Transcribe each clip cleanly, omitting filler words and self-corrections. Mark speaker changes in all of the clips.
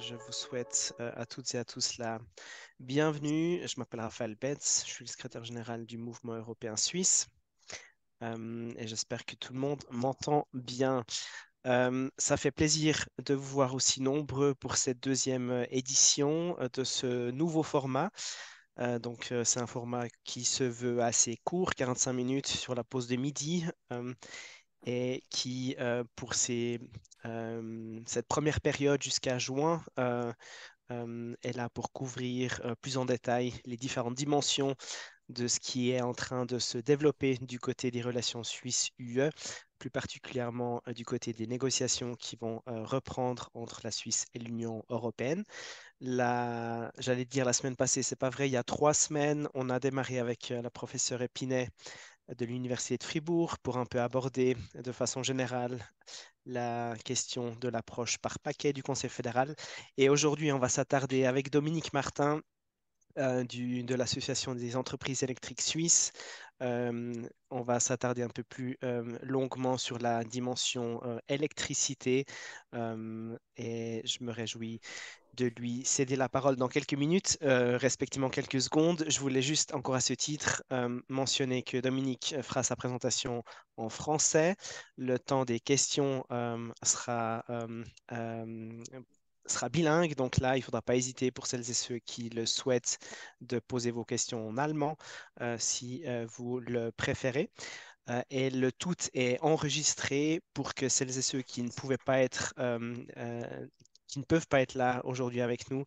Speaker 1: Je vous souhaite à toutes et à tous la bienvenue. Je m'appelle Raphaël Betz, je suis le secrétaire général du Mouvement européen suisse et j'espère que tout le monde m'entend bien. Ça fait plaisir de vous voir aussi nombreux pour cette deuxième édition de ce nouveau format. C'est un format qui se veut assez court, 45 minutes sur la pause de midi. Et qui, pour cette première période jusqu'à juin, est là pour couvrir plus en détail les différentes dimensions de ce qui est en train de se développer du côté des relations Suisse-UE, plus particulièrement du côté des négociations qui vont reprendre entre la Suisse et l'Union européenne. J'allais dire la semaine passée, c'est pas vrai, il y a 3 semaines, on a démarré avec la professeure Épinay de l'Université de Fribourg pour un peu aborder de façon générale la question de l'approche par paquet du Conseil fédéral. Et aujourd'hui, on va s'attarder avec Dominique Martin de l'Association des entreprises électriques suisses. On va s'attarder un peu plus longuement sur la dimension électricité et je me réjouis de lui céder la parole dans quelques minutes, respectivement quelques secondes. Je voulais juste encore à ce titre mentionner que Dominique fera sa présentation en français. Le temps des questions sera bilingue, donc là, il ne faudra pas hésiter pour celles et ceux qui le souhaitent de poser vos questions en allemand si vous le préférez. Et le tout est enregistré pour que celles et ceux qui ne pouvaient pas être, qui ne peuvent pas être là aujourd'hui avec nous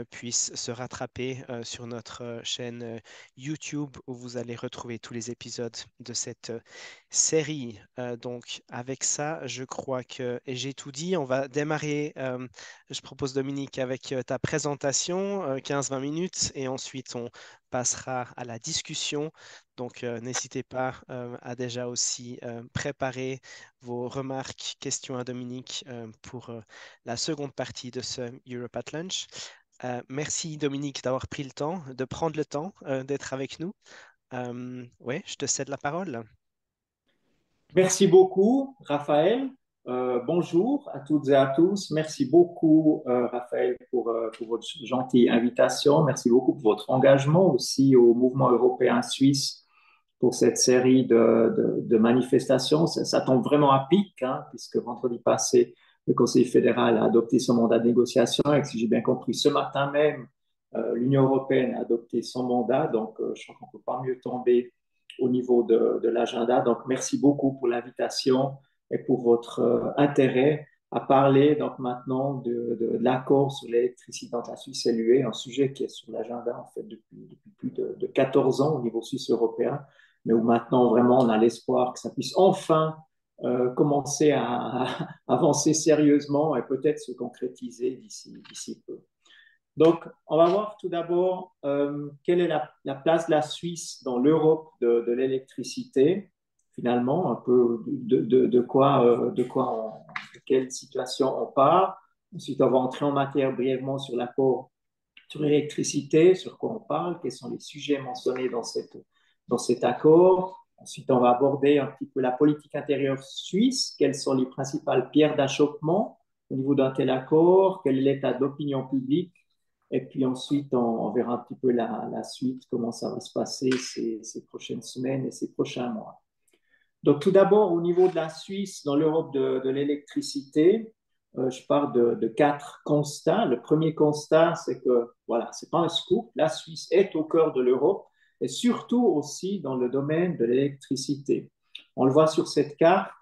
Speaker 1: puissent se rattraper sur notre chaîne YouTube où vous allez retrouver tous les épisodes de cette série. Donc avec ça, je crois que j'ai tout dit. On va démarrer, je propose Dominique, avec ta présentation, 15-20 minutes, et ensuite on passera à la discussion. Donc, n'hésitez pas à déjà aussi préparer vos remarques, questions à Dominique pour la seconde partie de ce Europe at Lunch. Merci Dominique d'avoir pris le temps, de prendre le temps d'être avec nous. Ouais, je te cède la parole.
Speaker 2: Merci beaucoup, Raphaël. Bonjour à toutes et à tous. Merci beaucoup, Raphaël, pour votre gentille invitation. Merci beaucoup pour votre engagement aussi au mouvement européen suisse pour cette série de manifestations. Ça tombe vraiment à pic, hein, puisque vendredi passé, le Conseil fédéral a adopté son mandat de négociation et que, si j'ai bien compris, ce matin même, l'Union européenne a adopté son mandat. Donc, je crois qu'on ne peut pas mieux tomber au niveau de l'agenda. Donc, merci beaucoup pour l'invitation et pour votre intérêt à parler donc maintenant de l'accord sur l'électricité entre la Suisse et l'UE, un sujet qui est sur l'agenda en fait depuis plus de 14 ans au niveau suisse européen, mais où maintenant vraiment on a l'espoir que ça puisse enfin commencer à avancer sérieusement et peut-être se concrétiser d'ici peu. Donc, on va voir tout d'abord quelle est la place de la Suisse dans l'Europe de l'électricité, finalement, un peu de quelle situation on part. Ensuite, on va entrer en matière brièvement sur l'accord sur l'électricité, sur quoi on parle, quels sont les sujets mentionnés dans cet accord. Ensuite, on va aborder un petit peu la politique intérieure suisse, quelles sont les principales pierres d'achoppement au niveau d'un tel accord, quel est l'état d'opinion publique. Et puis ensuite, on verra un petit peu la suite, comment ça va se passer ces prochaines semaines et ces prochains mois. Donc tout d'abord, au niveau de la Suisse, dans l'Europe de l'électricité, je pars de 4 constats. Le premier constat, c'est que, voilà, c'est pas un scoop, la Suisse est au cœur de l'Europe et surtout aussi dans le domaine de l'électricité. On le voit sur cette carte,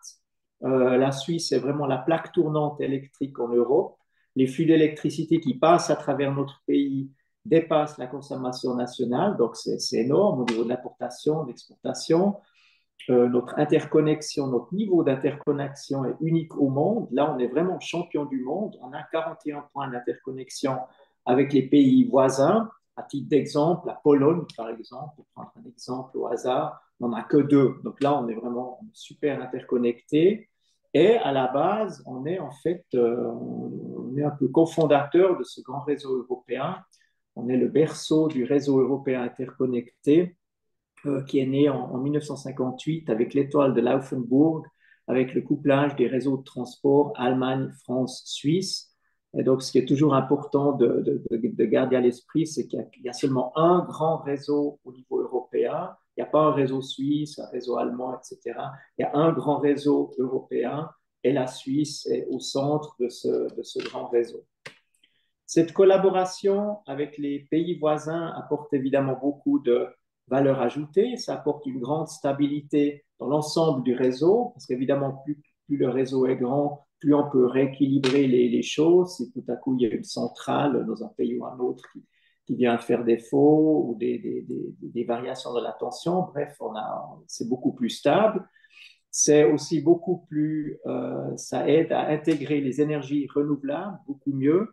Speaker 2: la Suisse est vraiment la plaque tournante électrique en Europe. Les flux d'électricité qui passent à travers notre pays dépassent la consommation nationale, donc c'est énorme au niveau de l'importation, de l'exportation. Notre interconnexion, notre niveau d'interconnexion est unique au monde. Là, on est vraiment champion du monde. On a 41 points d'interconnexion avec les pays voisins. À titre d'exemple, la Pologne, par exemple, pour prendre un exemple au hasard, on n'en a que 2. Donc là, on est vraiment super interconnecté. Et à la base, on est en fait, on est un peu cofondateur de ce grand réseau européen. On est le berceau du réseau européen interconnecté qui est né en 1958 avec l'étoile de Laufenburg, avec le couplage des réseaux de transport Allemagne, France, Suisse. Et donc, ce qui est toujours important de garder à l'esprit, c'est qu'il y a seulement un grand réseau au niveau européen. Il n'y a pas un réseau suisse, un réseau allemand, etc. Il y a un grand réseau européen et la Suisse est au centre de ce grand réseau. Cette collaboration avec les pays voisins apporte évidemment beaucoup de valeur ajoutée. Ça apporte une grande stabilité dans l'ensemble du réseau, parce qu'évidemment, plus le réseau est grand, plus on peut rééquilibrer les choses. Si tout à coup il y a une centrale dans un pays ou un autre qui vient faire défaut ou des variations de la tension, bref, c'est beaucoup plus stable. C'est aussi beaucoup plus, ça aide à intégrer les énergies renouvelables beaucoup mieux.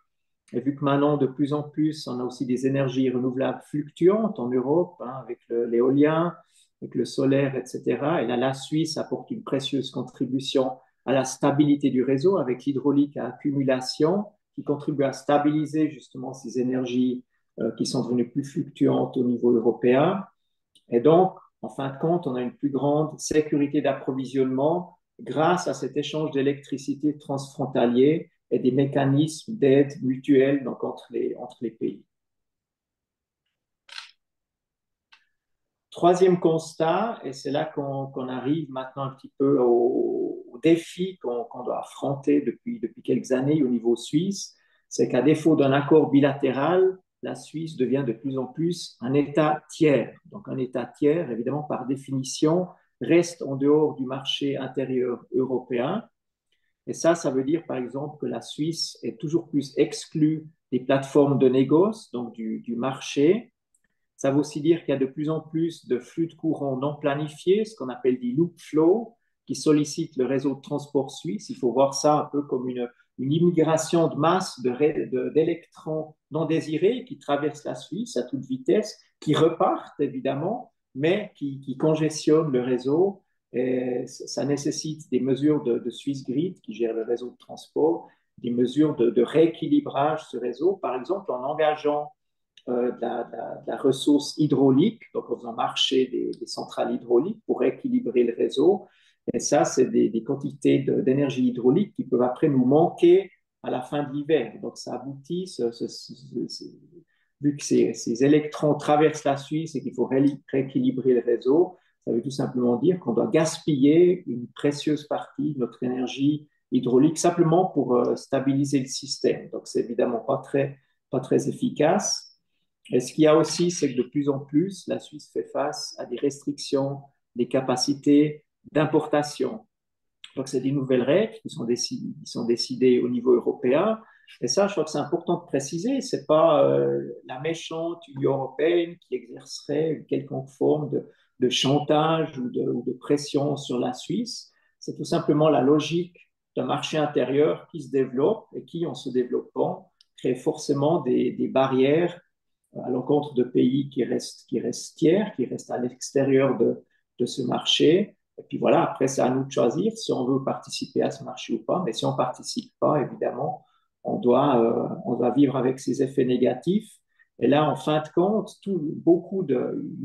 Speaker 2: Et vu que maintenant, de plus en plus, on a aussi des énergies renouvelables fluctuantes en Europe, hein, avec l'éolien, avec le solaire, etc. Et là, la Suisse apporte une précieuse contribution à la stabilité du réseau avec l'hydraulique à accumulation qui contribue à stabiliser justement ces énergies qui sont devenues plus fluctuantes au niveau européen. Et donc, en fin de compte, on a une plus grande sécurité d'approvisionnement grâce à cet échange d'électricité transfrontalier et des mécanismes d'aide mutuelle donc entre les pays. Troisième constat, et c'est là qu'on arrive maintenant un petit peu au défi qu'on doit affronter depuis quelques années au niveau suisse, c'est qu'à défaut d'un accord bilatéral, la Suisse devient de plus en plus un État tiers. Donc un État tiers, évidemment, par définition, reste en dehors du marché intérieur européen. Et ça veut dire, par exemple, que la Suisse est toujours plus exclue des plateformes de négoce, donc du marché. Ça veut aussi dire qu'il y a de plus en plus de flux de courant non planifiés, ce qu'on appelle des loop flows, qui sollicitent le réseau de transport suisse. Il faut voir ça un peu comme une immigration de masse d'électrons non désirés qui traversent la Suisse à toute vitesse, qui repartent évidemment, mais qui congestionnent le réseau. Et ça nécessite des mesures de Swiss Grid qui gère le réseau de transport, des mesures de rééquilibrage de ce réseau, par exemple en engageant de la ressource hydraulique, donc en faisant marcher des centrales hydrauliques pour équilibrer le réseau. Et ça, c'est des quantités d'énergie hydraulique qui peuvent après nous manquer à la fin de l'hiver. Donc ça aboutit, vu que ces électrons traversent la Suisse et qu'il faut rééquilibrer le réseau, ça veut tout simplement dire qu'on doit gaspiller une précieuse partie de notre énergie hydraulique simplement pour stabiliser le système. Donc c'est évidemment pas très efficace. Et ce qu'il y a aussi, c'est que de plus en plus, la Suisse fait face à des restrictions des capacités d'importation. Donc, c'est des nouvelles règles qui sont décidées au niveau européen. Et ça, je crois que c'est important de préciser. Ce n'est pas la méchante Union européenne qui exercerait une quelconque forme de chantage ou de pression sur la Suisse. C'est tout simplement la logique d'un marché intérieur qui se développe et qui, en se développant, crée forcément des barrières à l'encontre de pays qui restent tiers, qui restent à l'extérieur de ce marché. Et puis voilà, après, c'est à nous de choisir si on veut participer à ce marché ou pas. Mais si on ne participe pas, évidemment, on doit vivre avec ces effets négatifs. Et là, en fin de compte, une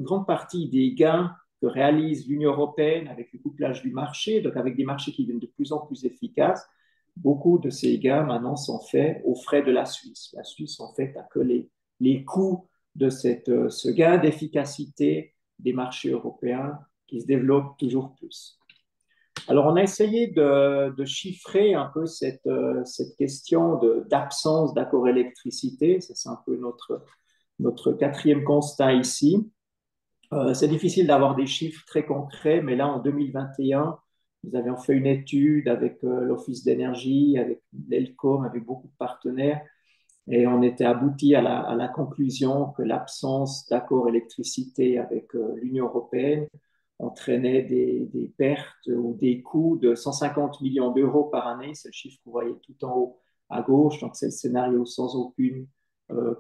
Speaker 2: grande partie des gains que réalise l'Union européenne avec le couplage du marché, donc avec des marchés qui deviennent de plus en plus efficaces, beaucoup de ces gains maintenant sont faits aux frais de la Suisse. La Suisse, en fait, a que les coûts de ce gain d'efficacité des marchés européens qui se développent toujours plus. Alors, on a essayé de chiffrer un peu cette question d'absence d'accord électricité. C'est un peu notre quatrième constat ici. C'est difficile d'avoir des chiffres très concrets, mais là, en 2021, nous avions fait une étude avec l'Office d'énergie, avec l'ELCOM, avec beaucoup de partenaires, et on était abouti à la conclusion que l'absence d'accord électricité avec l'Union européenne entraînait des pertes ou des coûts de 150 millions d'euros par année. C'est le chiffre que vous voyez tout en haut à gauche. Donc, c'est le scénario sans aucune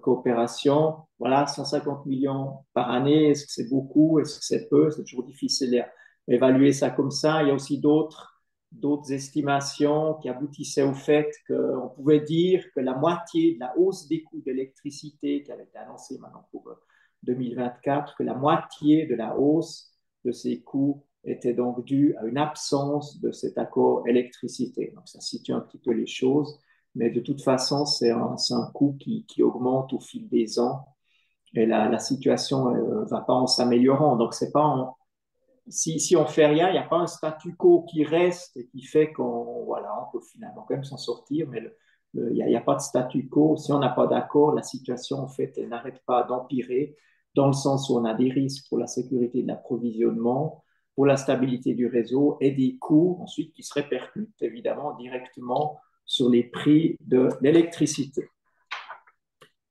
Speaker 2: coopération. Voilà, 150 millions par année. Est-ce que c'est beaucoup? Est-ce que c'est peu? C'est toujours difficile d'évaluer ça comme ça. Il y a aussi d'autres estimations qui aboutissaient au fait qu'on pouvait dire que la moitié de la hausse des coûts d'électricité qui avait été annoncée maintenant pour 2024, que la moitié de la hausse de ces coûts était donc due à une absence de cet accord électricité. Donc ça situe un petit peu les choses. mais de toute façon, c'est un coût qui augmente au fil des ans et la situation ne va pas en s'améliorant. Donc, c'est pas si on fait rien, il n'y a pas un statu quo qui reste et qui fait qu'on voilà, on peut finalement quand même s'en sortir, mais il n'y a pas de statu quo. Si on n'a pas d'accord, la situation, en fait, elle n'arrête pas d'empirer, dans le sens où on a des risques pour la sécurité de l'approvisionnement, pour la stabilité du réseau et des coûts ensuite qui se répercutent évidemment directement sur les prix de l'électricité.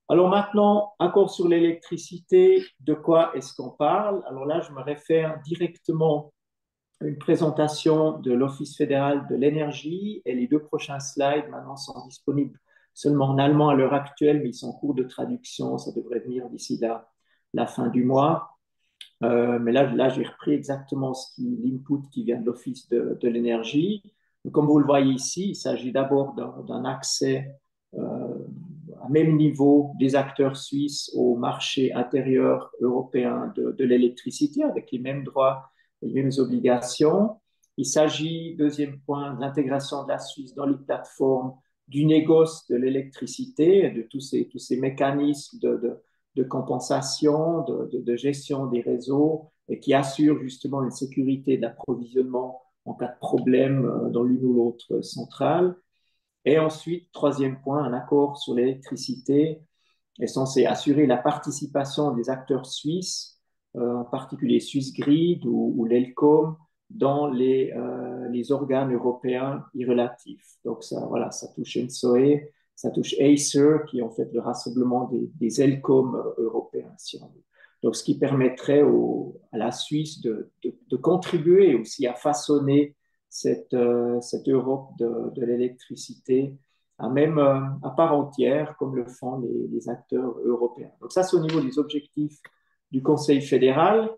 Speaker 2: Alors maintenant, encore sur l'électricité, de quoi est-ce qu'on parle? Alors là, je me réfère directement à une présentation de l'Office fédéral de l'énergie et les deux prochains slides maintenant sont disponibles seulement en allemand à l'heure actuelle, mais ils sont en cours de traduction, ça devrait venir d'ici la fin du mois. Mais là j'ai repris exactement l'input qui vient de l'Office de l'énergie. Comme vous le voyez ici, il s'agit d'abord d'un accès à même niveau des acteurs suisses au marché intérieur européen de l'électricité avec les mêmes droits et les mêmes obligations. Il s'agit, deuxième point, de l'intégration de la Suisse dans les plateformes du négoce de l'électricité, de tous ces mécanismes de compensation, de gestion des réseaux et qui assurent justement une sécurité d'approvisionnement en cas de problème dans l'une ou l'autre centrale. Et ensuite, troisième point, un accord sur l'électricité est censé assurer la participation des acteurs suisses, en particulier Swissgrid ou l'ELCOM, dans les organes européens y relatifs. Donc ça, voilà, ça touche ENSOE, ça touche Acer, qui est en fait le rassemblement des ELCOM européens, si on veut. Donc ce qui permettrait à la Suisse de contribuer aussi à façonner cette Europe de l'électricité même à part entière, comme le font les acteurs européens. Donc ça, c'est au niveau des objectifs du Conseil fédéral.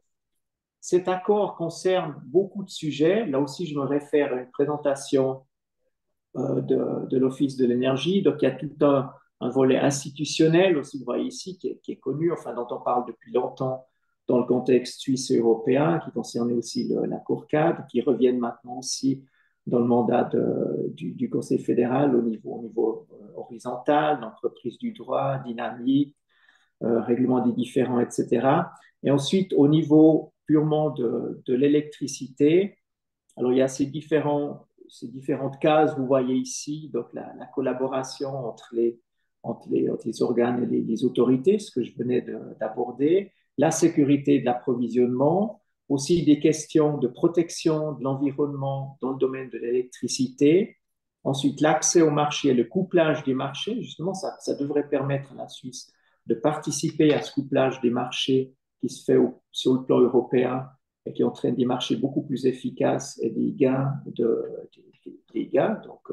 Speaker 2: Cet accord concerne beaucoup de sujets. Là aussi, je me réfère à une présentation de l'Office de l'énergie. Donc, il y a tout un volet institutionnel aussi, vous voyez ici, qui est connu, enfin, dont on parle depuis longtemps dans le contexte suisse et européen, qui concernait aussi l'accord cadre, qui reviennent maintenant aussi dans le mandat du Conseil fédéral au niveau horizontal, d'entreprise du droit, dynamique, règlement des différends, etc. Et ensuite, au niveau purement de l'électricité, alors il y a ces différentes cases, vous voyez ici, donc la collaboration entre les organes et les autorités, ce que je venais d'aborder, la sécurité de l'approvisionnement, aussi des questions de protection de l'environnement dans le domaine de l'électricité, ensuite l'accès au marché et le couplage des marchés, justement, ça devrait permettre à la Suisse de participer à ce couplage des marchés qui se fait sur le plan européen et qui entraîne des marchés beaucoup plus efficaces et des gains, donc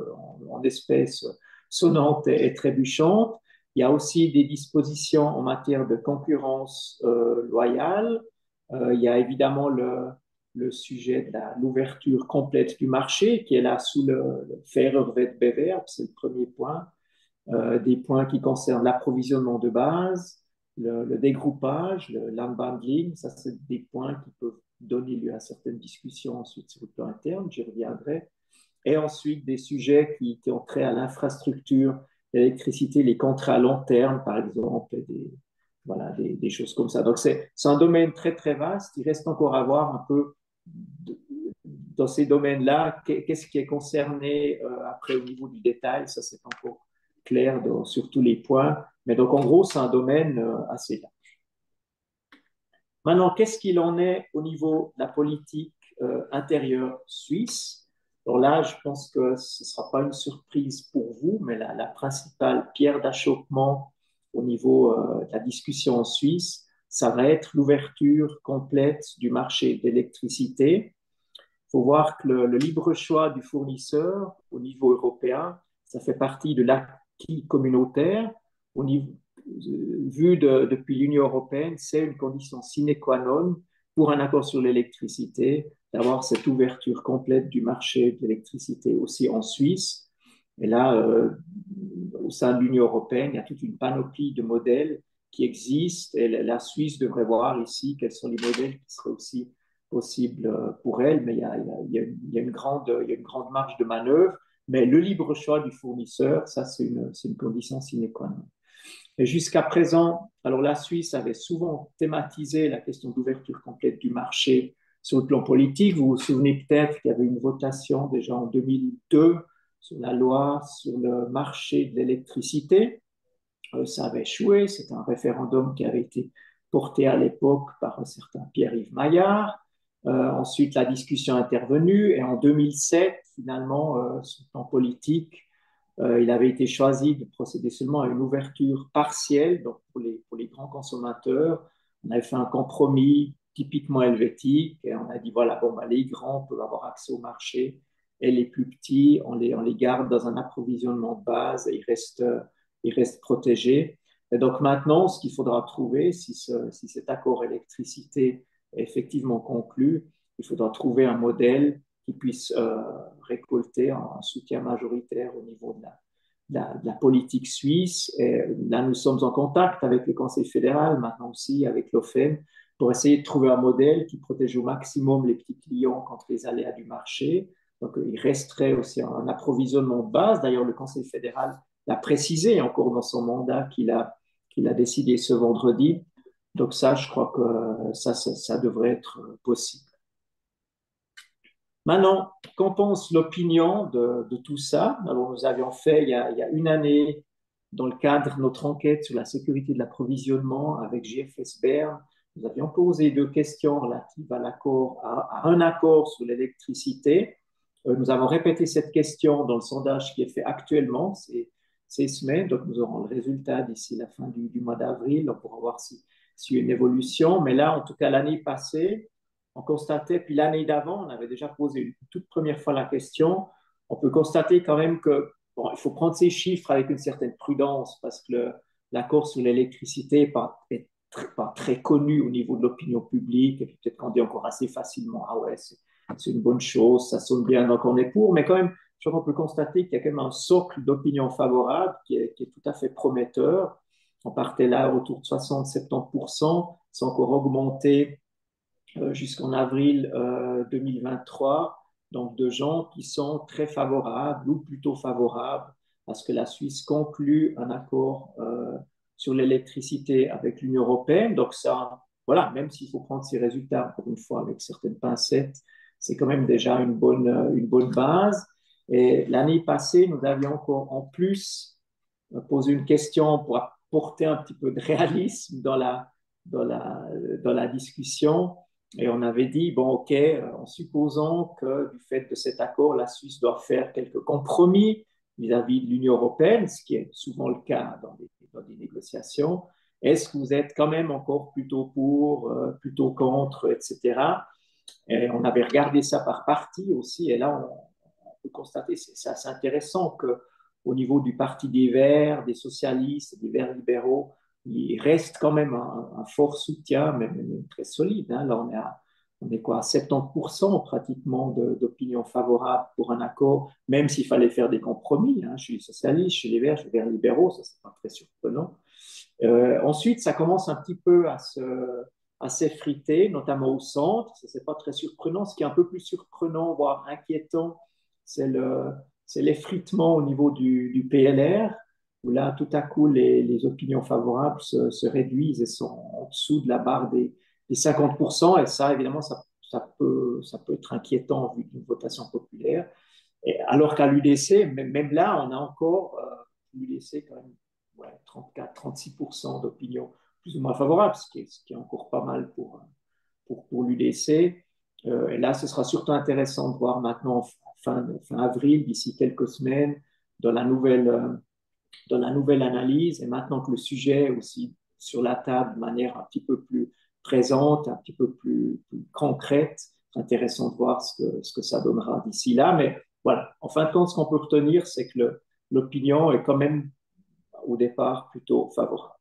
Speaker 2: en espèces sonnantes et trébuchantes. Il y a aussi des dispositions en matière de concurrence loyale. Il y a évidemment le sujet de l'ouverture complète du marché qui est là sous le Fairerwettbewerb, c'est le premier point. Des points qui concernent l'approvisionnement de base, le dégroupage, l'unbundling, ça c'est des points qui peuvent donner lieu à certaines discussions ensuite sur le plan interne, j'y reviendrai. Et ensuite des sujets qui ont trait à l'infrastructure, l'électricité, les contrats à long terme par exemple, voilà, des choses comme ça. Donc c'est un domaine très très vaste, il reste encore à voir un peu dans ces domaines-là, qu'est-ce qui est concerné après au niveau du détail, ça c'est encore clair sur tous les points. Mais donc, en gros, c'est un domaine assez large. Maintenant, qu'est-ce qu'il en est au niveau de la politique intérieure suisse? Alors là, je pense que ce ne sera pas une surprise pour vous, mais la principale pierre d'achoppement au niveau de la discussion en Suisse, ça va être l'ouverture complète du marché d'électricité. Il faut voir que le libre choix du fournisseur au niveau européen, ça fait partie de l'acquis communautaire. Au niveau, vu depuis l'Union européenne, c'est une condition sine qua non pour un accord sur l'électricité, d'avoir cette ouverture complète du marché de l'électricité aussi en Suisse. Et là, au sein de l'Union européenne, il y a toute une panoplie de modèles qui existent et la Suisse devrait voir ici quels sont les modèles qui seraient aussi possibles pour elle, mais il y a une grande marge de manœuvre. Mais le libre choix du fournisseur, ça, c'est une condition sine qua non. Et jusqu'à présent, alors la Suisse avait souvent thématisé la question d'ouverture complète du marché sur le plan politique. Vous vous souvenez peut-être qu'il y avait une votation déjà en 2002 sur la loi sur le marché de l'électricité. Ça avait échoué. C'est un référendum qui avait été porté à l'époque par un certain Pierre-Yves Maillard. Ensuite, la discussion est intervenue et en 2007, finalement, sur le plan politique, il avait été choisi de procéder seulement à une ouverture partielle, donc pour les grands consommateurs. On avait fait un compromis typiquement helvétique et on a dit voilà, bon, bah, les grands peuvent avoir accès au marché et les plus petits, on les garde dans un approvisionnement de base et ils restent protégés. Et donc maintenant, ce qu'il faudra trouver, si cet accord électricité est effectivement conclu, il faudra trouver un modèle qui puisse récolter un soutien majoritaire au niveau de la politique suisse. Et là, nous sommes en contact avec le Conseil fédéral, maintenant aussi avec l'OFEM, pour essayer de trouver un modèle qui protège au maximum les petits clients contre les aléas du marché. Donc, il resterait aussi un approvisionnement de base. D'ailleurs, le Conseil fédéral l'a précisé encore dans son mandat qu'il a décidé ce vendredi. Donc ça, je crois que ça devrait être possible. Maintenant, qu'en pense l'opinion de tout ça? Alors, nous avions fait il y a une année, dans le cadre de notre enquête sur la sécurité de l'approvisionnement avec GFS Bern, nous avions posé deux questions relatives à un accord sur l'électricité. Nous avons répété cette question dans le sondage qui est fait actuellement, ces semaines, donc nous aurons le résultat d'ici la fin du mois d'avril, on pourra voir s'il y a une évolution. Mais là, en tout cas, l'année passée, on constatait, puis l'année d'avant, on avait déjà posé une toute première fois la question. On peut constater quand même que, bon, il faut prendre ces chiffres avec une certaine prudence parce que l'accord sur l'électricité est pas très connu au niveau de l'opinion publique et peut-être qu'on dit encore assez facilement, ah ouais, c'est une bonne chose, ça sonne bien, donc on est pour, mais quand même, je crois qu'on peut constater qu'il y a quand même un socle d'opinion favorable qui est tout à fait prometteur. On partait là autour de 60-70%, c'est encore augmenté jusqu'en avril 2023, donc de gens qui sont très favorables ou plutôt favorables à ce que la Suisse conclue un accord sur l'électricité avec l'Union européenne. Donc ça, voilà, même s'il faut prendre ces résultats, encore une fois, avec certaines pincettes, c'est quand même déjà une bonne base. Et l'année passée, nous avions encore en plus posé une question pour apporter un petit peu de réalisme dans la, dans la discussion. Et on avait dit, bon, OK, en supposant que du fait de cet accord, la Suisse doit faire quelques compromis vis-à-vis de l'Union européenne, ce qui est souvent le cas dans des négociations, est-ce que vous êtes quand même encore plutôt pour, plutôt contre, etc. Et on avait regardé ça par parti aussi, et là, on peut constater, c'est assez intéressant que au niveau du Parti des Verts, des socialistes, des Verts libéraux, il reste quand même un fort soutien, même très solide. Hein. Là, on est quoi, à 70% pratiquement d'opinion favorable pour un accord, même s'il fallait faire des compromis. Hein. Chez les socialistes, chez les Verts, chez les Verts libéraux, ça, c'est pas très surprenant. Ensuite, ça commence un petit peu à s'effriter, notamment au centre. Ça, c'est pas très surprenant. Ce qui est un peu plus surprenant, voire inquiétant, c'est c'est l'effritement au niveau du PLR, où là, tout à coup, les opinions favorables se réduisent et sont en dessous de la barre des 50%. Et ça, évidemment, ça peut être inquiétant vu d'une votation populaire. Et alors qu'à l'UDC, même là, on a encore l'UDC quand même ouais, 34-36% d'opinion plus ou moins favorable, ce qui est encore pas mal pour l'UDC. Et là, ce sera surtout intéressant de voir maintenant, fin avril, d'ici quelques semaines, dans dans la nouvelle analyse, et maintenant que le sujet est aussi sur la table de manière un petit peu plus présente, un petit peu plus concrète, c'est intéressant de voir ce que ça donnera d'ici là. Mais voilà, en fin de compte, ce qu'on peut retenir, c'est que l'opinion est quand même au départ plutôt favorable.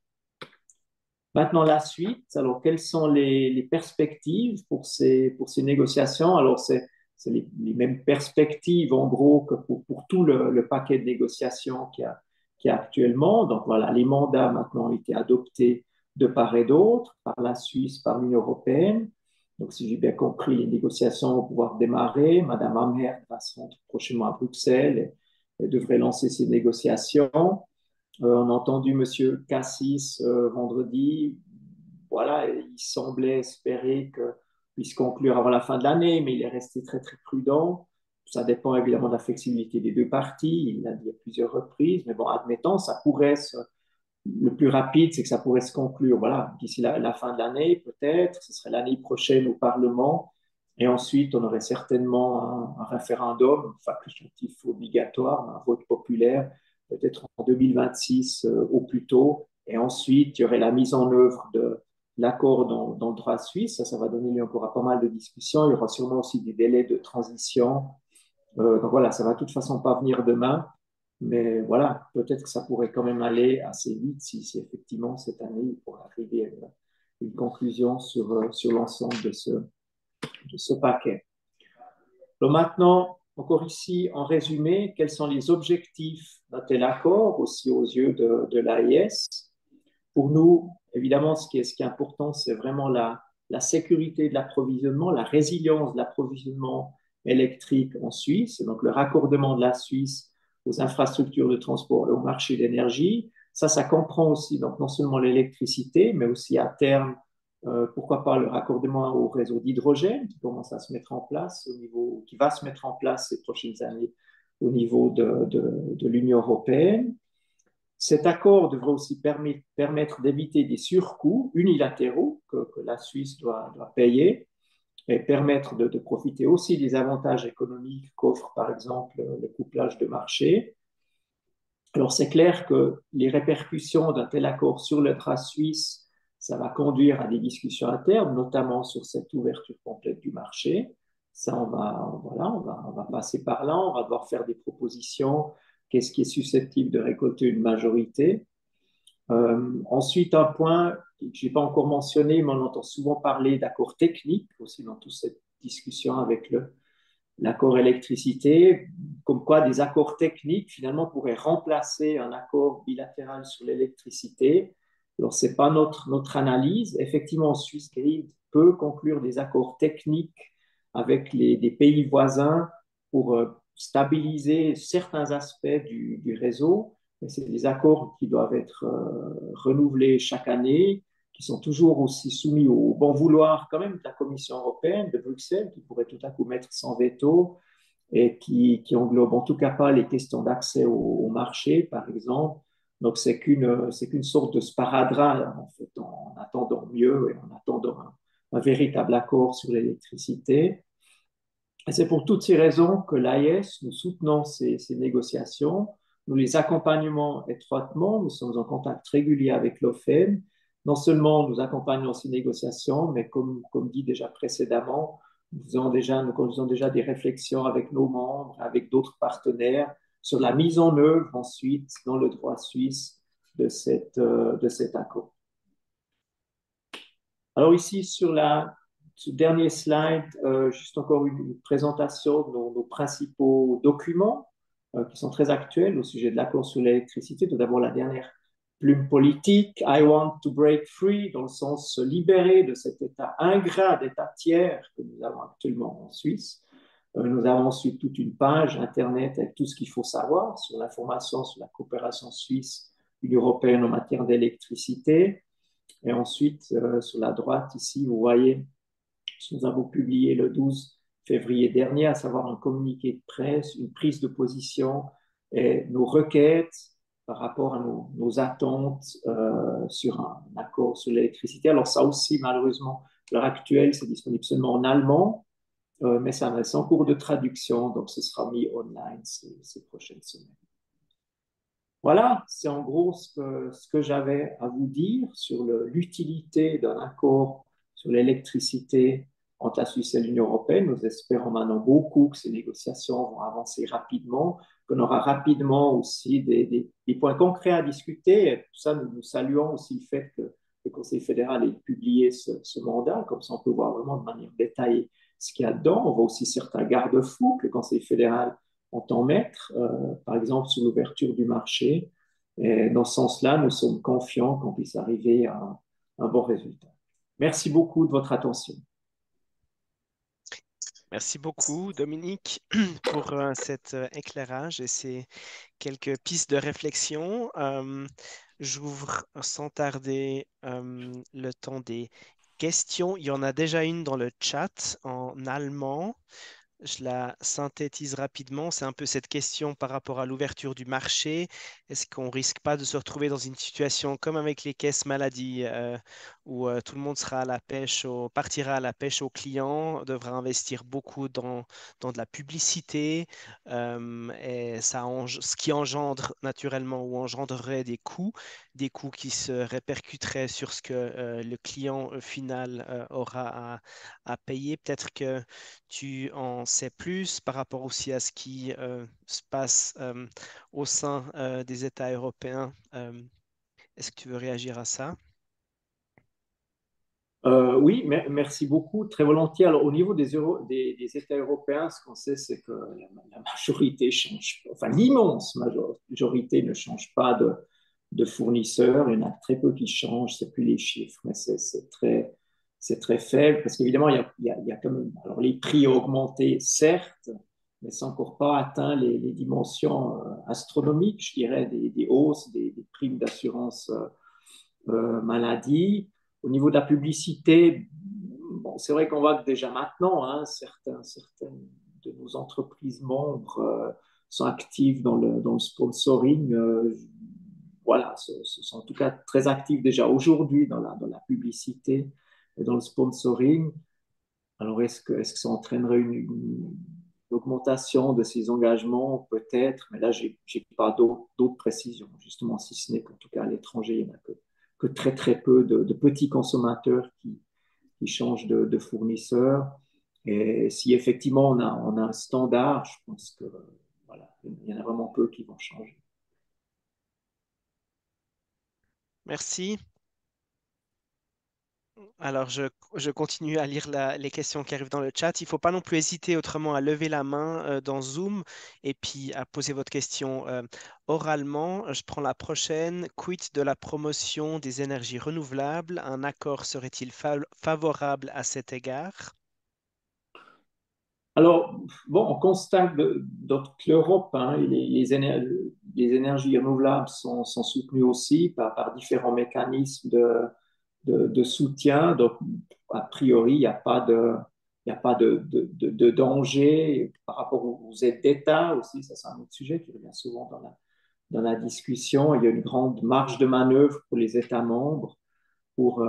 Speaker 2: Maintenant, la suite. Alors, quelles sont les perspectives pour ces négociations? Alors, c'est les mêmes perspectives, en gros, que pour tout le paquet de négociations qu'il y a actuellement. Donc, voilà, les mandats maintenant ont été adoptés de part et d'autre, par la Suisse, par l'Union européenne. Donc, si j'ai bien compris, les négociations vont pouvoir démarrer. Madame Amherd va se rendre prochainement à Bruxelles et devrait lancer ses négociations. On a entendu M. Cassis vendredi. Voilà, il semblait espérer qu'il puisse conclure avant la fin de l'année, mais il est resté très, très prudent. Ça dépend évidemment de la flexibilité des deux parties. Il l'a dit à plusieurs reprises. Mais bon, admettons, ça pourrait le plus rapide, c'est que ça pourrait se conclure. Voilà, d'ici la fin de l'année, peut-être. Ce serait l'année prochaine au Parlement. Et ensuite, on aurait certainement un référendum facultatif obligatoire, un vote populaire, peut-être en 2026 au plus tôt. Et ensuite, il y aurait la mise en œuvre de l'accord dans le droit suisse. Ça va donner lieu encore à pas mal de discussions. Il y aura sûrement aussi des délais de transition. Donc voilà, ça va de toute façon pas venir demain. Mais voilà, peut-être que ça pourrait quand même aller assez vite si effectivement cette année, il pourrait arriver à une conclusion sur l'ensemble de ce paquet. Donc maintenant, encore ici, en résumé, quels sont les objectifs d'un tel accord, aussi aux yeux de l'AIS? Pour nous, évidemment, ce qui est important, c'est vraiment la sécurité de l'approvisionnement, la résilience de l'approvisionnement électrique en Suisse, donc le raccordement de la Suisse aux infrastructures de transport et au marché d'énergie. Ça comprend aussi donc non seulement l'électricité, mais aussi à terme, pourquoi pas le raccordement au réseau d'hydrogène qui commence à se mettre en place qui va se mettre en place ces prochaines années au niveau de l'Union européenne. Cet accord devrait aussi permettre d'éviter des surcoûts unilatéraux que la Suisse doit payer et permettre de profiter aussi des avantages économiques qu'offre par exemple le couplage de marché. Alors c'est clair que les répercussions d'un tel accord sur le droit suisse, ça va conduire à des discussions internes, notamment sur cette ouverture complète du marché. Ça, on va passer par là, on va devoir faire des propositions. Qu'est-ce qui est susceptible de récolter une majorité? Ensuite, un point que je n'ai pas encore mentionné, mais on entend souvent parler d'accords techniques aussi dans toute cette discussion avec l'accord électricité, comme quoi des accords techniques finalement pourraient remplacer un accord bilatéral sur l'électricité. Alors, ce n'est pas notre analyse. Effectivement, Swissgrid peut conclure des accords techniques avec des pays voisins pour stabiliser certains aspects du réseau. C'est des accords qui doivent être renouvelés chaque année, qui sont toujours aussi soumis au bon vouloir quand même de la Commission européenne, de Bruxelles, qui pourrait tout à coup mettre son veto et qui englobe en tout cas pas les questions d'accès au marché, par exemple. Donc c'est qu'une sorte de sparadrap, en fait, en attendant mieux et en attendant un véritable accord sur l'électricité. Et c'est pour toutes ces raisons que l'AIS, nous soutenons ces négociations, nous les accompagnons étroitement, nous sommes en contact régulier avec l'OFEM. Non seulement nous accompagnons ces négociations, mais comme dit déjà précédemment, nous conduisons déjà des réflexions avec nos membres, avec d'autres partenaires, sur la mise en œuvre ensuite dans le droit suisse de cet accord. Alors ici, sur ce dernier slide, juste encore une présentation de nos principaux documents qui sont très actuels au sujet de l'accord sur l'électricité. Tout d'abord, la dernière plume politique, I want to break free, dans le sens se libérer de cet état ingrat, d'état tiers que nous avons actuellement en Suisse. Nous avons ensuite toute une page Internet avec tout ce qu'il faut savoir sur l'information sur la coopération suisse, Union européenne en matière d'électricité. Et ensuite, sur la droite, ici, vous voyez, nous avons publié le 12 février dernier, à savoir un communiqué de presse, une prise de position et nos requêtes par rapport à nos attentes sur un accord sur l'électricité. Alors ça aussi, malheureusement, à l'heure actuelle, c'est disponible seulement en allemand, mais ça reste en cours de traduction, donc ce sera mis online ces prochaines semaines. Voilà, c'est en gros ce que j'avais à vous dire sur l'utilité d'un accord sur l'électricité entre la Suisse et l'Union européenne. Nous espérons maintenant beaucoup que ces négociations vont avancer rapidement, qu'on aura rapidement aussi des points concrets à discuter. Et tout ça, nous saluons aussi le fait que le Conseil fédéral ait publié ce mandat, comme ça on peut voir vraiment de manière détaillée ce qu'il y a dedans. On voit aussi certains garde-fous que le Conseil fédéral entend mettre, par exemple sur l'ouverture du marché. Et dans ce sens-là, nous sommes confiants qu'on puisse arriver à un bon résultat. Merci beaucoup de votre attention.
Speaker 1: Merci beaucoup, Dominique, pour cet éclairage et ces quelques pistes de réflexion. J'ouvre sans tarder le temps des questions. Il y en a déjà une dans le chat en allemand. Je la synthétise rapidement. C'est un peu cette question par rapport à l'ouverture du marché. Est-ce qu'on risque pas de se retrouver dans une situation comme avec les caisses maladie où tout le monde sera à la pêche partira à la pêche aux clients, devra investir beaucoup dans de la publicité et ce qui engendre naturellement ou engendrerait des coûts qui se répercuteraient sur ce que le client final aura à payer. Peut-être que tu en sais plus par rapport aussi à ce qui se passe au sein des États européens. Est-ce que tu veux réagir à ça?
Speaker 2: Oui, merci beaucoup, très volontiers. Alors, au niveau des États européens, ce qu'on sait, c'est que la majorité change, enfin l'immense majorité ne change pas de fournisseur. Il y en a très peu qui changent, c'est plus les chiffres, mais c'est très faible parce qu'évidemment, il y a quand même, alors les prix ont augmenté, certes, mais c'est encore pas atteint les dimensions astronomiques, je dirais, des hausses, des primes d'assurance maladie. Au niveau de la publicité, bon, c'est vrai qu'on voit que déjà maintenant, hein, certaines de nos entreprises membres sont actives dans le sponsoring. Voilà, sont en tout cas très actifs déjà aujourd'hui dans la publicité et dans le sponsoring. Alors, est-ce que ça entraînerait une augmentation de ces engagements? Peut-être, mais là, j'ai pas d'autres précisions, justement, si ce n'est qu'en tout cas à l'étranger, il n'y en a que très, très peu de petits consommateurs qui changent de fournisseur. Et si effectivement on a un standard, je pense que voilà, il y en a vraiment peu qui vont changer.
Speaker 1: Merci. Alors, je continue à lire les questions qui arrivent dans le chat. Il ne faut pas non plus hésiter autrement à lever la main dans Zoom et puis à poser votre question oralement. Je prends la prochaine. Quid de la promotion des énergies renouvelables? Un accord serait-il favorable à cet égard?
Speaker 2: Alors, bon, on constate que l'Europe, hein, les énergies renouvelables sont soutenues aussi par différents mécanismes de soutien. Donc, a priori, il y a pas de danger par rapport aux aides d'État aussi. Ça, c'est un autre sujet qui revient souvent dans la discussion. Il y a une grande marge de manœuvre pour les États membres pour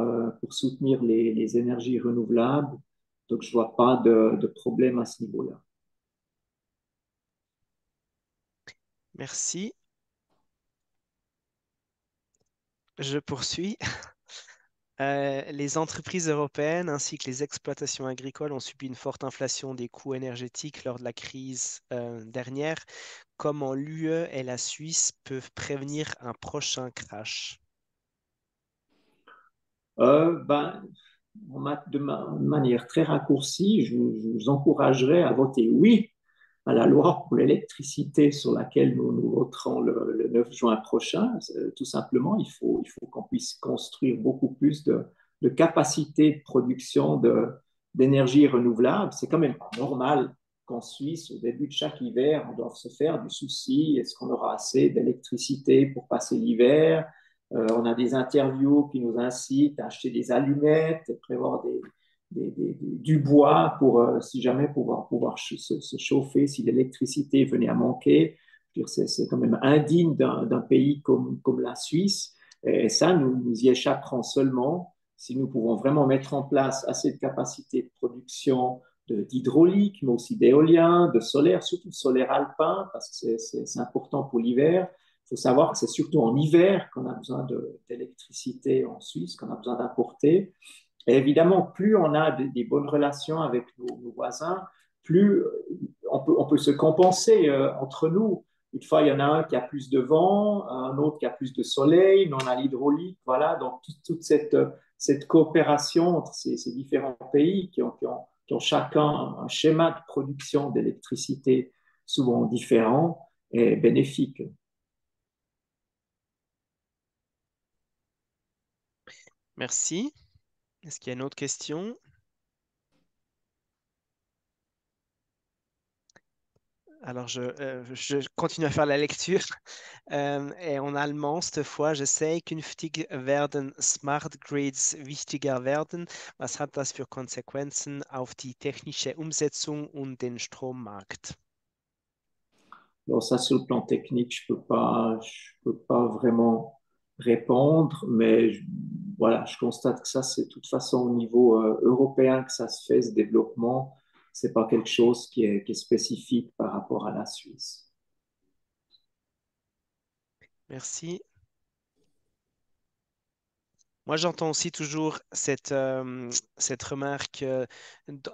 Speaker 2: soutenir les énergies renouvelables. Donc, je ne vois pas de problème à ce niveau-là.
Speaker 1: Merci. Je poursuis. Les entreprises européennes ainsi que les exploitations agricoles ont subi une forte inflation des coûts énergétiques lors de la crise dernière. Comment l'UE et la Suisse peuvent prévenir un prochain crash?
Speaker 2: Ben, de manière très raccourcie, je vous encouragerais à voter oui à la loi pour l'électricité sur laquelle nous voterons le 9 juin prochain. Tout simplement, il faut qu'on puisse construire beaucoup plus de capacités de production d'énergie renouvelable. C'est quand même pas normal qu'en Suisse, au début de chaque hiver, on doive se faire du souci, est-ce qu'on aura assez d'électricité pour passer l'hiver? On a des interviews qui nous incitent à acheter des allumettes, prévoir du bois pour, si jamais, pouvoir se chauffer si l'électricité venait à manquer. C'est quand même indigne d'un pays comme la Suisse. Et ça, nous y échapperons seulement si nous pouvons vraiment mettre en place assez de capacités de production d'hydraulique, mais aussi d'éolien, de solaire, surtout de solaire alpin, parce que c'est important pour l'hiver. Il faut savoir que c'est surtout en hiver qu'on a besoin d'électricité en Suisse, qu'on a besoin d'importer. Et évidemment, plus on a des bonnes relations avec nos voisins, plus on peut se compenser entre nous. Une fois, il y en a un qui a plus de vent, un autre qui a plus de soleil, mais on a l'hydraulique. Voilà, donc toute cette coopération entre ces différents pays qui ont chacun un schéma de production d'électricité souvent différent est bénéfique.
Speaker 1: Merci. Est-ce qu'il y a une autre question? Alors, je continue à faire la lecture. Et en allemand, cette fois, je sais, künftig werden Smart Grids wichtiger werden. Was hat das für Konsequenzen auf die technische Umsetzung und den Strommarkt?
Speaker 2: Alors ça, sur le plan technique, je peux pas vraiment répondre, mais voilà, je constate que ça, c'est de toute façon au niveau européen que ça se fait, ce développement. C'est pas quelque chose qui est spécifique par rapport à la Suisse.
Speaker 1: Merci. Moi, j'entends aussi toujours cette remarque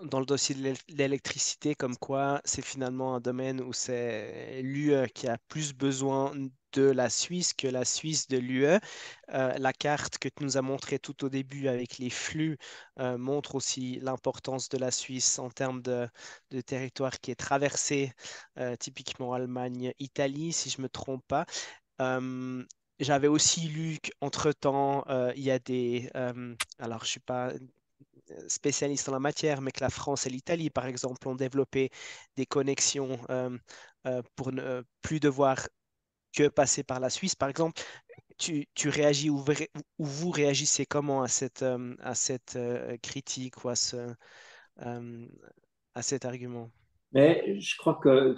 Speaker 1: dans le dossier de l'électricité, comme quoi c'est finalement un domaine où c'est l'UE qui a plus besoin de la Suisse que la Suisse de l'UE. La carte que tu nous as montrée tout au début avec les flux montre aussi l'importance de la Suisse en termes de territoire qui est traversé, typiquement Allemagne, Italie, si je ne me trompe pas. Euh, J'avais aussi lu qu'entre-temps, il y a alors je ne suis pas spécialiste en la matière, mais que la France et l'Italie, par exemple, ont développé des connexions pour ne plus devoir que passer par la Suisse. Par exemple, tu réagis ou vous réagissez comment à cette critique ou euh, à cet argument?
Speaker 2: Mais je crois que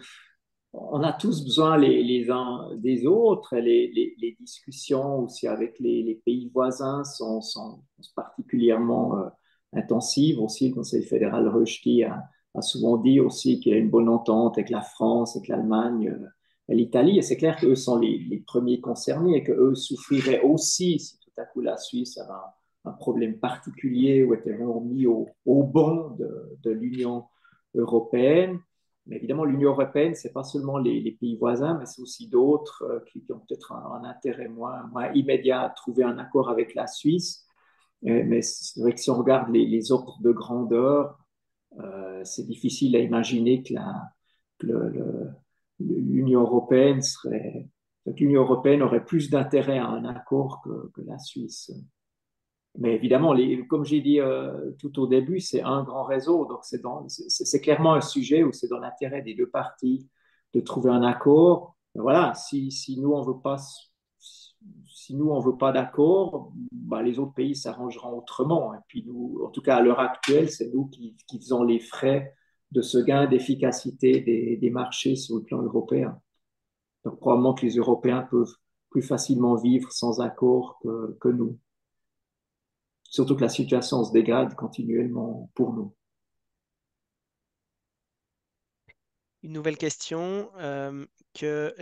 Speaker 2: on a tous besoin les uns des autres. Les discussions aussi avec les pays voisins sont particulièrement intensives. Aussi, le Conseil fédéral Rösti a souvent dit aussi qu'il y a une bonne entente avec la France, avec l'Allemagne et l'Italie. Et c'est clair qu'eux sont les premiers concernés et qu'eux souffriraient aussi si tout à coup la Suisse avait un problème particulier ou était vraiment mis au banc de l'Union européenne. Mais évidemment, l'Union européenne, ce n'est pas seulement les pays voisins, mais c'est aussi d'autres qui ont peut-être un intérêt moins immédiat à trouver un accord avec la Suisse. Mais c'est vrai que si on regarde les ordres de grandeur, c'est difficile à imaginer que l'Union européenne que l'Union européenne aurait plus d'intérêt à un accord que la Suisse. Mais évidemment, comme j'ai dit tout au début, c'est un grand réseau. Donc, c'est clairement un sujet où c'est dans l'intérêt des deux parties de trouver un accord. Mais voilà, si nous, on veut pas, si nous, on veut pas d'accord, bah, les autres pays s'arrangeront autrement. Et puis, nous, en tout cas, à l'heure actuelle, c'est nous qui faisons les frais de ce gain d'efficacité des marchés sur le plan européen. Donc, probablement que les Européens peuvent plus facilement vivre sans accord que nous. Surtout que la situation se dégrade continuellement pour nous.
Speaker 1: Une nouvelle question qu'est-ce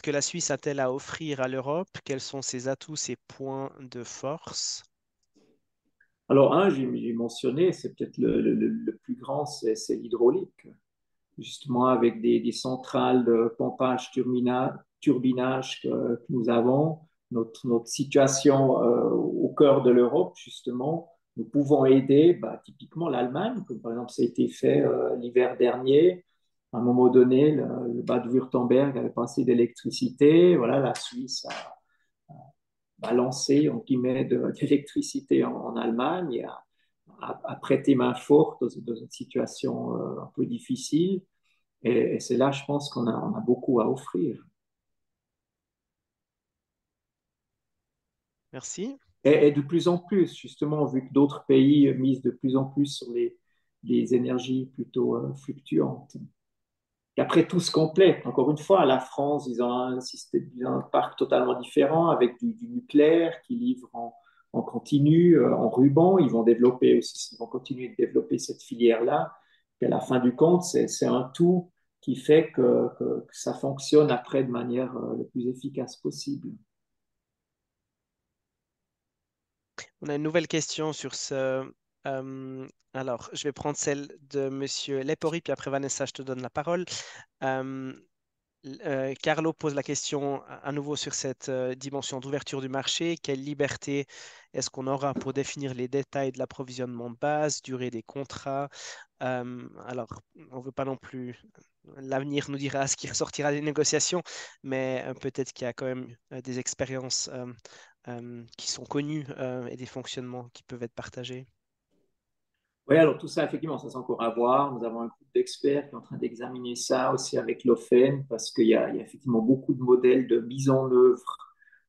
Speaker 1: que la Suisse a-t-elle à offrir à l'Europe? Quels sont ses atouts, ses points de force?
Speaker 2: Alors, j'ai mentionné, c'est peut-être le plus grand, c'est l'hydraulique. Justement, avec des centrales de pompage, turbinage que nous avons, notre situation au cœur de l'Europe, justement, nous pouvons aider typiquement l'Allemagne, comme par exemple ça a été fait l'hiver dernier. À un moment donné, le Bade-Württemberg avait pas assez d'électricité. Voilà, la Suisse a lancé, en guillemets, d'électricité en Allemagne et a prêté main forte dans une situation un peu difficile. Et c'est là, je pense on a beaucoup à offrir.
Speaker 1: Merci.
Speaker 2: Et de plus en plus, justement, vu que d'autres pays misent de plus en plus sur les énergies plutôt fluctuantes. Et après, tout se complète. Encore une fois, la France, ils ont un système, ils ont un parc totalement différent avec du nucléaire qui livre en continu, en ruban. Ils vont développer aussi, ils vont continuer de développer cette filière-là. Et à la fin du compte, c'est un tout qui fait que ça fonctionne après de manière le plus efficace possible.
Speaker 1: On a une nouvelle question sur ce. Alors, je vais prendre celle de Monsieur Lepori, puis après Vanessa, je te donne la parole. Euh, Carlo pose la question à nouveau sur cette dimension d'ouverture du marché. Quelle liberté est-ce qu'on aura pour définir les détails de l'approvisionnement de base, durée des contrats? Alors, on ne veut pas non plus. L'avenir nous dira ce qui ressortira des négociations, mais peut-être qu'il y a quand même des expériences qui sont connues et des fonctionnements qui peuvent être partagés.
Speaker 2: Oui, alors tout ça, effectivement, ça c'est encore à voir. Nous avons un groupe d'experts qui est en train d'examiner ça aussi avec l'OFEN parce qu'il y a effectivement beaucoup de modèles de mise en œuvre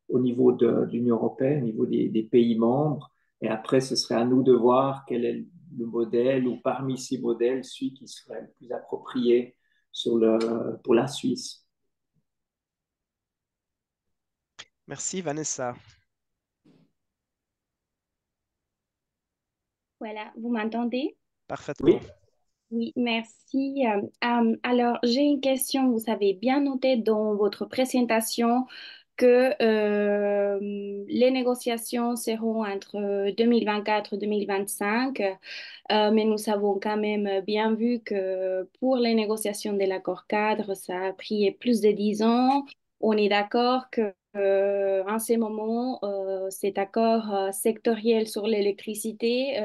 Speaker 2: au niveau de l'Union européenne, au niveau des pays membres. Et après, ce serait à nous de voir quel est le modèle ou parmi ces modèles, celui qui serait le plus approprié pour la Suisse.
Speaker 1: Merci, Vanessa.
Speaker 3: Voilà, vous m'entendez?
Speaker 1: Parfaitement.
Speaker 2: Oui,
Speaker 3: Oui, merci. Alors, j'ai une question. Vous avez bien noté dans votre présentation que les négociations seront entre 2024 et 2025, mais nous avons quand même bien vu que pour les négociations de l'accord cadre, ça a pris plus de 10 ans. On est d'accord que en ce moment, cet accord sectoriel sur l'électricité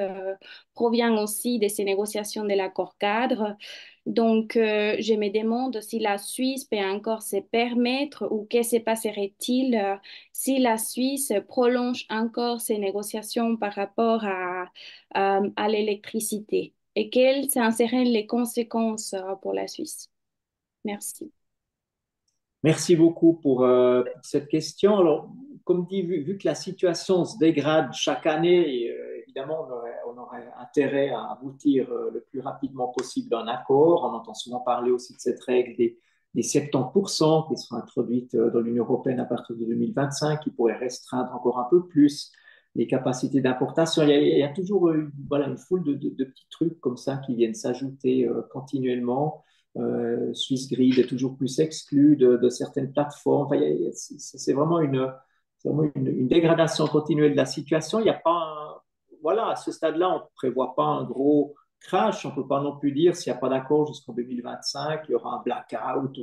Speaker 3: provient aussi de ces négociations de l'accord cadre. Donc, je me demande si la Suisse peut encore se permettre ou que se passerait-il si la Suisse prolonge encore ces négociations par rapport à l'électricité et quelles en seraient les conséquences pour la Suisse? Merci.
Speaker 2: merci beaucoup pour cette question. Alors, comme dit, vu que la situation se dégrade chaque année, et, évidemment, on aurait intérêt à aboutir le plus rapidement possible à un accord. On entend souvent parler aussi de cette règle des 70% qui sera introduite dans l'Union européenne à partir de 2025, qui pourrait restreindre encore un peu plus les capacités d'importation. Il y a toujours voilà, une foule de petits trucs comme ça qui viennent s'ajouter continuellement. Swissgrid est toujours plus exclu de certaines plateformes. Enfin, c'est vraiment une dégradation continuelle de la situation. Il n'y a pas voilà, à ce stade-là, on ne prévoit pas un gros crash. On ne peut pas non plus dire s'il n'y a pas d'accord jusqu'en 2025, il y aura un blackout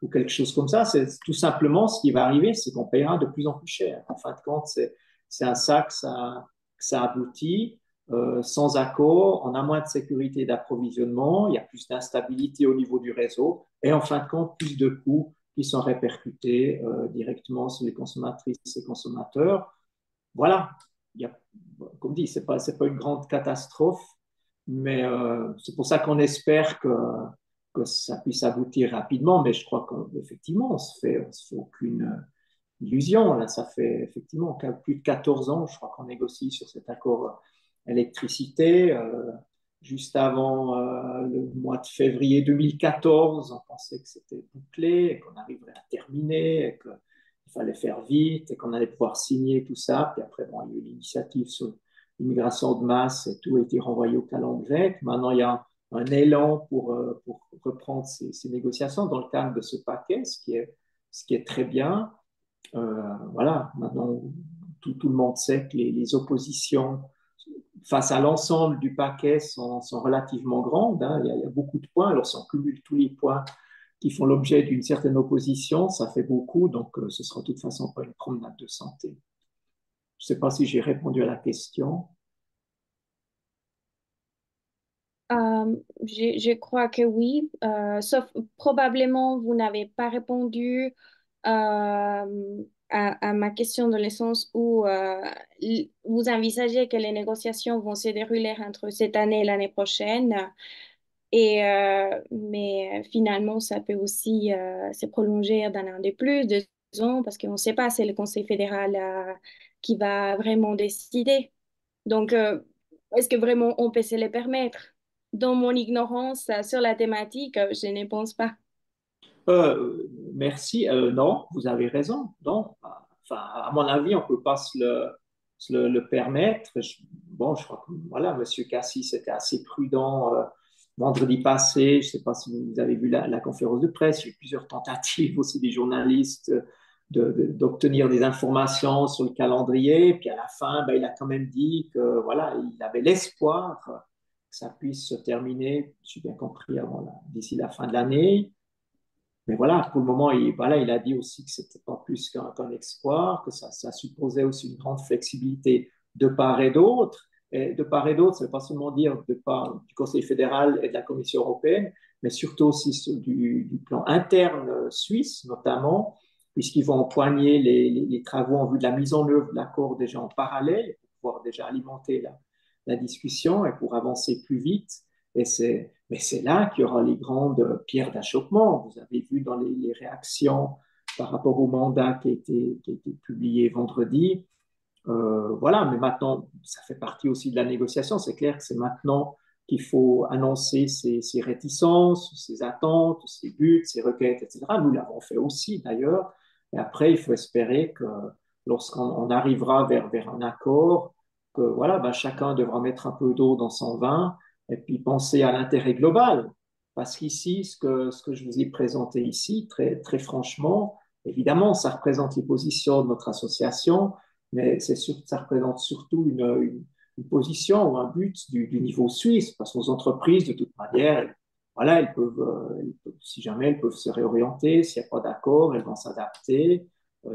Speaker 2: ou quelque chose comme ça. C'est tout simplement ce qui va arriver, c'est qu'on payera de plus en plus cher. En fin de compte, c'est à ça que ça aboutit. Sans accord, on a moins de sécurité d'approvisionnement, il y a plus d'instabilité au niveau du réseau et en fin de compte, plus de coûts qui sont répercutés directement sur les consommatrices et consommateurs. Voilà, il y a, comme dit, c'est pas une grande catastrophe, mais c'est pour ça qu'on espère que ça puisse aboutir rapidement, mais je crois qu'effectivement, on se fait aucune illusion. Là, ça fait effectivement plus de 14 ans, je crois qu'on négocie sur cet accord électricité. Juste avant le mois de février 2014, on pensait que c'était bouclé, qu'on arriverait à terminer, qu'il fallait faire vite et qu'on allait pouvoir signer tout ça. Puis après, bon, il y a eu l'initiative sur l'immigration de masse et tout a été renvoyé au calendrier grec. Maintenant, il y a un élan pour reprendre ces négociations dans le cadre de ce paquet, ce qui est très bien. Voilà, maintenant, tout le monde sait que les oppositions face à l'ensemble du paquet sont relativement grandes. Hein. Il y a beaucoup de points. Alors, si on cumule tous les points qui font l'objet d'une certaine opposition, ça fait beaucoup. Donc, ce sera de toute façon pas une promenade de santé. Je ne sais pas si j'ai répondu à la question.
Speaker 3: Je crois que oui, sauf probablement vous n'avez pas répondu à ma question dans le sens où vous envisagez que les négociations vont se dérouler entre cette année et l'année prochaine, mais finalement ça peut aussi se prolonger d'un an de plus, 2 ans, parce qu'on ne sait pas, c'est le Conseil fédéral qui va vraiment décider. Donc, est-ce que vraiment on peut se les permettre? Dans mon ignorance sur la thématique, je ne pense pas.
Speaker 2: Merci. Non, vous avez raison. Non. Enfin, à mon avis, on ne peut pas le permettre. Bon, je crois que voilà, M. Cassis était assez prudent vendredi passé. Je ne sais pas si vous avez vu la conférence de presse. Il y a eu plusieurs tentatives aussi des journalistes d'obtenir des informations sur le calendrier. Puis à la fin, ben, il a quand même dit que voilà, il avait l'espoir que ça puisse se terminer, j'ai bien compris, d'ici la fin de l'année. Mais voilà, pour le moment, voilà, il a dit aussi que c'était pas plus qu'un espoir, que ça supposait aussi une grande flexibilité de part et d'autre. Et de part et d'autre, ça ne veut pas seulement dire de part du Conseil fédéral et de la Commission européenne, mais surtout aussi du plan interne suisse, notamment, puisqu'ils vont empoigner les travaux en vue de la mise en œuvre de l'accord déjà en parallèle, pour pouvoir déjà alimenter la discussion et pour avancer plus vite. Mais c'est là qu'il y aura les grandes pierres d'achoppement. Vous avez vu dans les réactions par rapport au mandat qui a été publié vendredi. Voilà, mais maintenant, ça fait partie aussi de la négociation. C'est clair que c'est maintenant qu'il faut annoncer ses réticences, ses attentes, ses buts, ses requêtes, etc. Nous l'avons fait aussi d'ailleurs. Et après, il faut espérer que lorsqu'on arrivera vers un accord, que voilà, ben, chacun devra mettre un peu d'eau dans son vin et puis penser à l'intérêt global. Parce qu'ici, ce que je vous ai présenté ici, très franchement, évidemment, ça représente les positions de notre association, mais ça représente surtout une position ou un but du niveau suisse, parce que nos entreprises, de toute manière, voilà, si jamais elles peuvent se réorienter, s'il n'y a pas d'accord, elles vont s'adapter.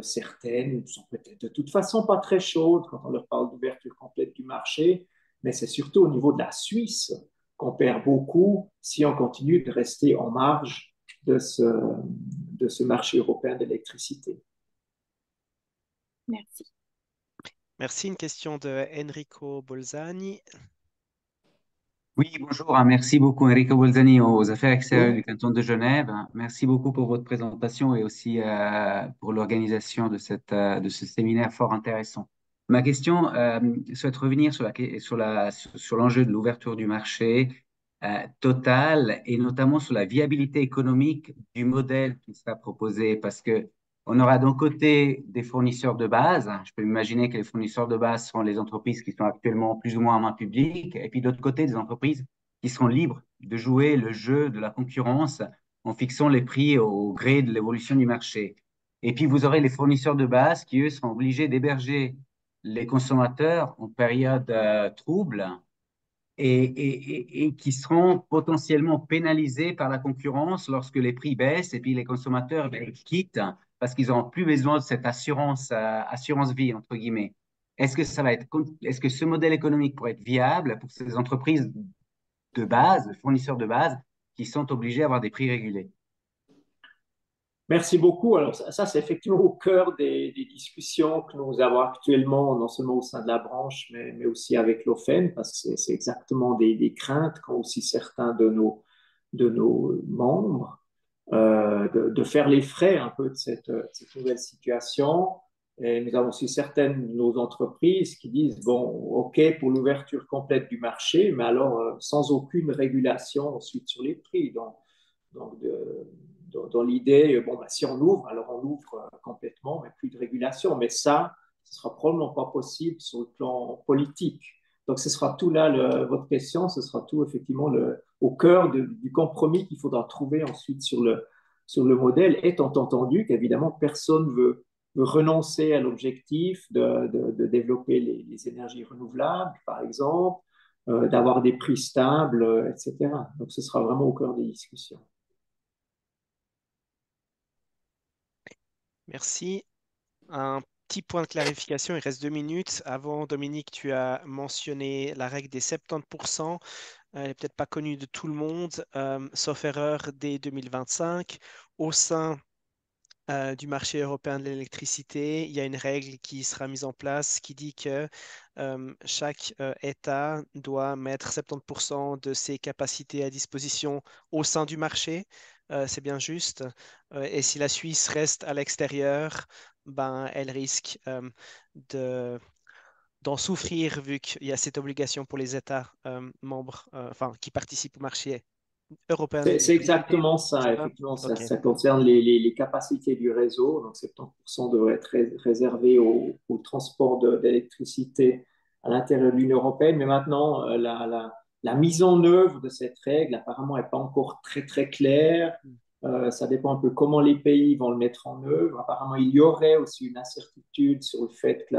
Speaker 2: Certaines sont peut-être de toute façon pas très chaudes quand on leur parle d'ouverture complète du marché, mais c'est surtout au niveau de la Suisse qu'on perd beaucoup si on continue de rester en marge de ce marché européen d'électricité.
Speaker 3: Merci.
Speaker 1: Merci. Une question de Enrico Bolzani.
Speaker 4: Oui, bonjour. Merci beaucoup, Enrico Bolzani, aux Affaires extérieures
Speaker 2: Oui.
Speaker 4: du canton de Genève. Merci beaucoup pour votre présentation et aussi pour l'organisation de ce séminaire fort intéressant. Ma question souhaite revenir sur l'enjeu de l'ouverture du marché total et notamment sur la viabilité économique du modèle qui sera proposé parce que on aura d'un côté des fournisseurs de base. Je peux imaginer que les fournisseurs de base seront les entreprises qui sont actuellement plus ou moins en main publique. Et puis d'autre côté, des entreprises qui seront libres de jouer le jeu de la concurrence en fixant les prix au gré de l'évolution du marché. Et puis vous aurez les fournisseurs de base qui, eux, seront obligés d'héberger les consommateurs en période trouble et qui seront potentiellement pénalisés par la concurrence lorsque les prix baissent et puis les consommateurs quittent parce qu'ils n'auront plus besoin de cette assurance vie, entre guillemets. Est-ce que ce modèle économique pourrait être viable pour ces entreprises de base, fournisseurs de base, qui sont obligés d'avoir des prix régulés?
Speaker 2: Merci beaucoup. Alors ça c'est effectivement au cœur des discussions que nous avons actuellement, non seulement au sein de la branche, mais aussi avec l'OFEN, parce que c'est exactement des craintes qu'ont aussi certains de nos membres, de faire les frais un peu de cette nouvelle situation. Et nous avons aussi certaines de nos entreprises qui disent, bon, OK pour l'ouverture complète du marché, mais alors sans aucune régulation ensuite sur les prix. Donc dans l'idée, bon, bah, si on ouvre, alors on ouvre complètement, mais plus de régulation. Mais ça, ce sera probablement pas possible sur le plan politique. Donc, ce sera tout là, votre question, ce sera tout effectivement au cœur du compromis qu'il faudra trouver ensuite sur le modèle, étant entendu qu'évidemment, personne veut renoncer à l'objectif de développer les énergies renouvelables, par exemple, d'avoir des prix stables, etc. Donc, ce sera vraiment au cœur des discussions.
Speaker 1: Merci. Un petit point de clarification, il reste 2 minutes. Avant, Dominique, tu as mentionné la règle des 70%. Elle n'est peut-être pas connue de tout le monde, sauf erreur, dès 2025. Au sein du marché européen de l'électricité, il y a une règle qui sera mise en place qui dit que chaque État doit mettre 70% de ses capacités à disposition au sein du marché. C'est bien juste. Et si la Suisse reste à l'extérieur, ben, elle risque de, d'en souffrir vu qu'il y a cette obligation pour les États membres, enfin, qui participent au marché européen de
Speaker 2: C'est
Speaker 1: l'électricité.
Speaker 2: exactement
Speaker 1: C'est
Speaker 2: ça,
Speaker 1: ça?
Speaker 2: effectivement,
Speaker 1: OK.
Speaker 2: ça concerne les capacités du réseau. Donc 70% devrait être réservé au transport d'électricité à l'intérieur de l'Union européenne. Mais maintenant, la mise en œuvre de cette règle, apparemment, n'est pas encore très claire. Ça dépend un peu comment les pays vont le mettre en œuvre. Apparemment, il y aurait aussi une incertitude sur le fait que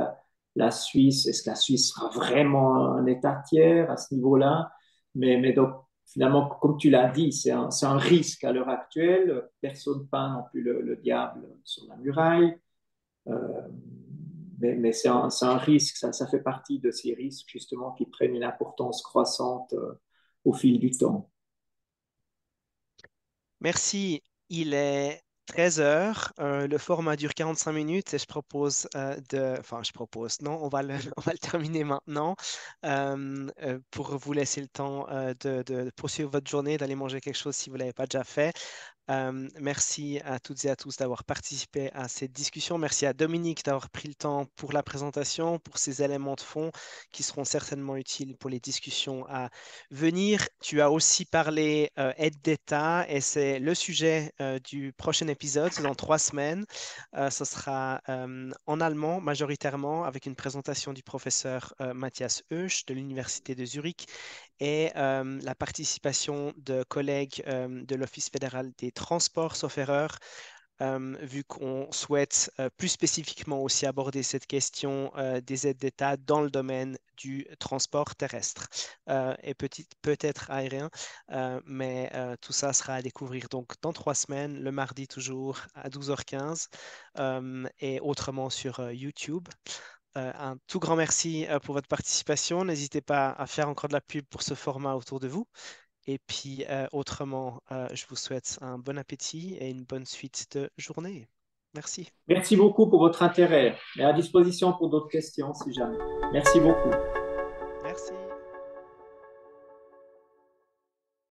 Speaker 2: la Suisse, est-ce que la Suisse sera vraiment un État tiers à ce niveau-là? Mais donc, finalement, comme tu l'as dit, c'est un risque à l'heure actuelle. Personne ne peint non plus le diable sur la muraille. Euh, mais c'est un risque, ça fait partie de ces risques justement qui prennent une importance croissante au fil du temps.
Speaker 1: Merci. Il est 13 heures. Le format dure 45 minutes et non, on va le terminer maintenant pour vous laisser le temps de poursuivre votre journée, d'aller manger quelque chose si vous ne l'avez pas déjà fait. Merci à toutes et à tous d'avoir participé à cette discussion. Merci à Dominique d'avoir pris le temps pour la présentation, pour ces éléments de fond qui seront certainement utiles pour les discussions à venir. Tu as aussi parlé aide d'État et c'est le sujet du prochain épisode, c'est dans 3 semaines. Ce sera en allemand majoritairement avec une présentation du professeur Matthias Oesch de l'Université de Zurich et la participation de collègues de l'Office fédéral des transports, sauf erreur, vu qu'on souhaite plus spécifiquement aussi aborder cette question des aides d'État dans le domaine du transport terrestre et peut-être aérien, mais tout ça sera à découvrir donc dans 3 semaines, le mardi toujours à 12h15 et autrement sur YouTube. Un tout grand merci pour votre participation. N'hésitez pas à faire encore de la pub pour ce format autour de vous. Et puis, autrement, je vous souhaite un bon appétit et une bonne suite de journée. Merci.
Speaker 2: Merci beaucoup pour votre intérêt et à disposition pour d'autres questions si jamais. Merci beaucoup.
Speaker 1: Merci.